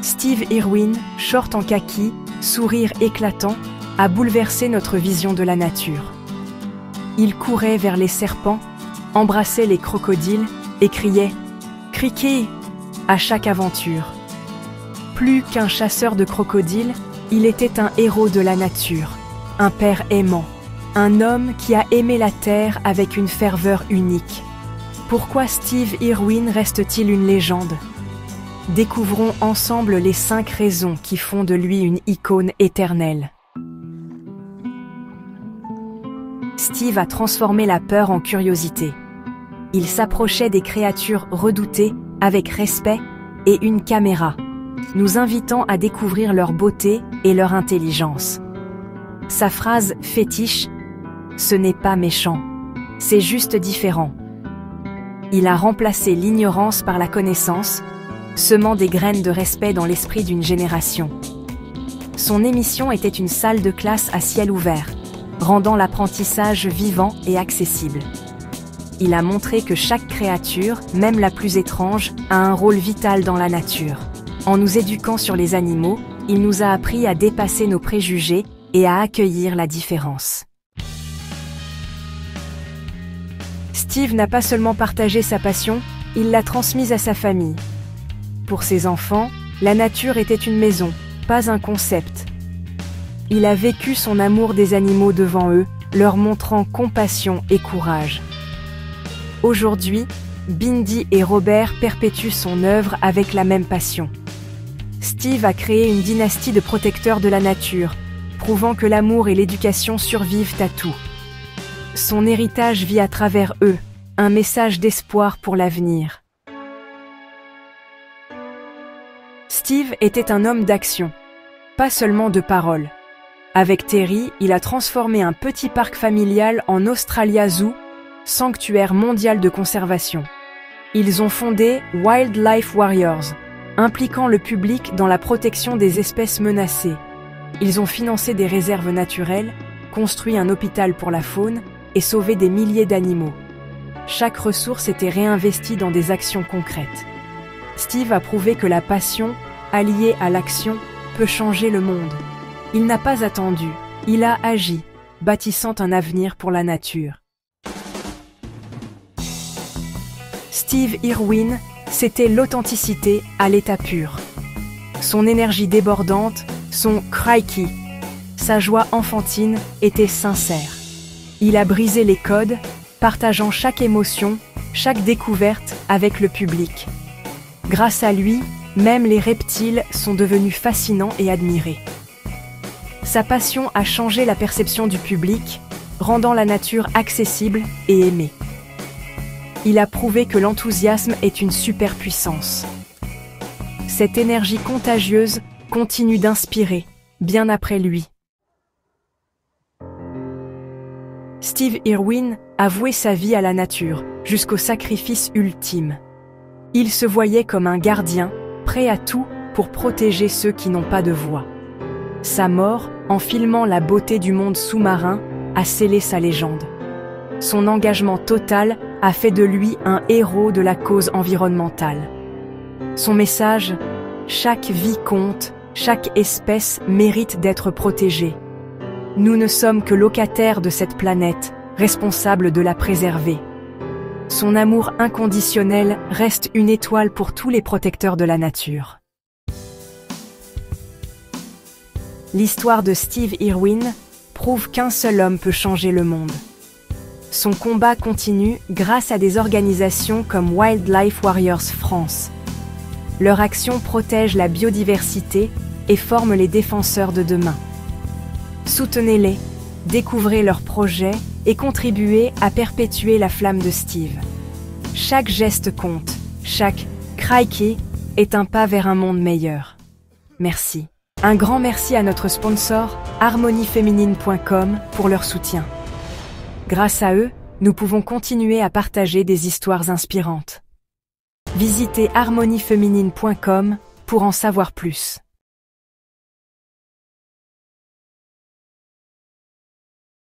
Steve Irwin, short en kaki, sourire éclatant, a bouleversé notre vision de la nature. Il courait vers les serpents, embrassait les crocodiles et criait « Criquet !» à chaque aventure. Plus qu'un chasseur de crocodiles, il était un héros de la nature, un père aimant, un homme qui a aimé la terre avec une ferveur unique. Pourquoi Steve Irwin reste-t-il une légende ? Découvrons ensemble les 5 raisons qui font de lui une icône éternelle. Steve a transformé la peur en curiosité. Il s'approchait des créatures redoutées avec respect et une caméra, nous invitant à découvrir leur beauté et leur intelligence. Sa phrase fétiche « Ce n'est pas méchant, c'est juste différent ». Il a remplacé l'ignorance par la connaissance, semant des graines de respect dans l'esprit d'une génération. Son émission était une salle de classe à ciel ouvert, rendant l'apprentissage vivant et accessible. Il a montré que chaque créature, même la plus étrange, a un rôle vital dans la nature. En nous éduquant sur les animaux, il nous a appris à dépasser nos préjugés et à accueillir la différence. Steve n'a pas seulement partagé sa passion, il l'a transmise à sa famille. Pour ses enfants, la nature était une maison, pas un concept. Il a vécu son amour des animaux devant eux, leur montrant compassion et courage. Aujourd'hui, Bindi et Robert perpétuent son œuvre avec la même passion. Steve a créé une dynastie de protecteurs de la nature, prouvant que l'amour et l'éducation survivent à tout. Son héritage vit à travers eux, un message d'espoir pour l'avenir. Steve était un homme d'action, pas seulement de parole. Avec Terry, il a transformé un petit parc familial en Australia Zoo, sanctuaire mondial de conservation. Ils ont fondé Wildlife Warriors, impliquant le public dans la protection des espèces menacées. Ils ont financé des réserves naturelles, construit un hôpital pour la faune et sauvé des milliers d'animaux. Chaque ressource était réinvestie dans des actions concrètes. Steve a prouvé que la passion, alliée à l'action, peut changer le monde. Il n'a pas attendu, il a agi, bâtissant un avenir pour la nature. Steve Irwin, c'était l'authenticité à l'état pur. Son énergie débordante, son crikey, sa joie enfantine était sincère. Il a brisé les codes, partageant chaque émotion, chaque découverte avec le public. Grâce à lui, même les reptiles sont devenus fascinants et admirés. Sa passion a changé la perception du public, rendant la nature accessible et aimée. Il a prouvé que l'enthousiasme est une superpuissance. Cette énergie contagieuse continue d'inspirer, bien après lui. Steve Irwin a voué sa vie à la nature, jusqu'au sacrifice ultime. Il se voyait comme un gardien, prêt à tout pour protéger ceux qui n'ont pas de voix. Sa mort, en filmant la beauté du monde sous-marin, a scellé sa légende. Son engagement total a fait de lui un héros de la cause environnementale. Son message, chaque vie compte, chaque espèce mérite d'être protégée. Nous ne sommes que locataires de cette planète, responsables de la préserver. Son amour inconditionnel reste une étoile pour tous les protecteurs de la nature. L'histoire de Steve Irwin prouve qu'un seul homme peut changer le monde. Son combat continue grâce à des organisations comme Wildlife Warriors France. Leur action protège la biodiversité et forme les défenseurs de demain. Soutenez-les, découvrez leurs projets et contribuez à perpétuer la flamme de Steve. Chaque geste compte, chaque crikey est un pas vers un monde meilleur. Merci. Un grand merci à notre sponsor, harmonieféminine.com, pour leur soutien. Grâce à eux, nous pouvons continuer à partager des histoires inspirantes. Visitez harmonieféminine.com pour en savoir plus.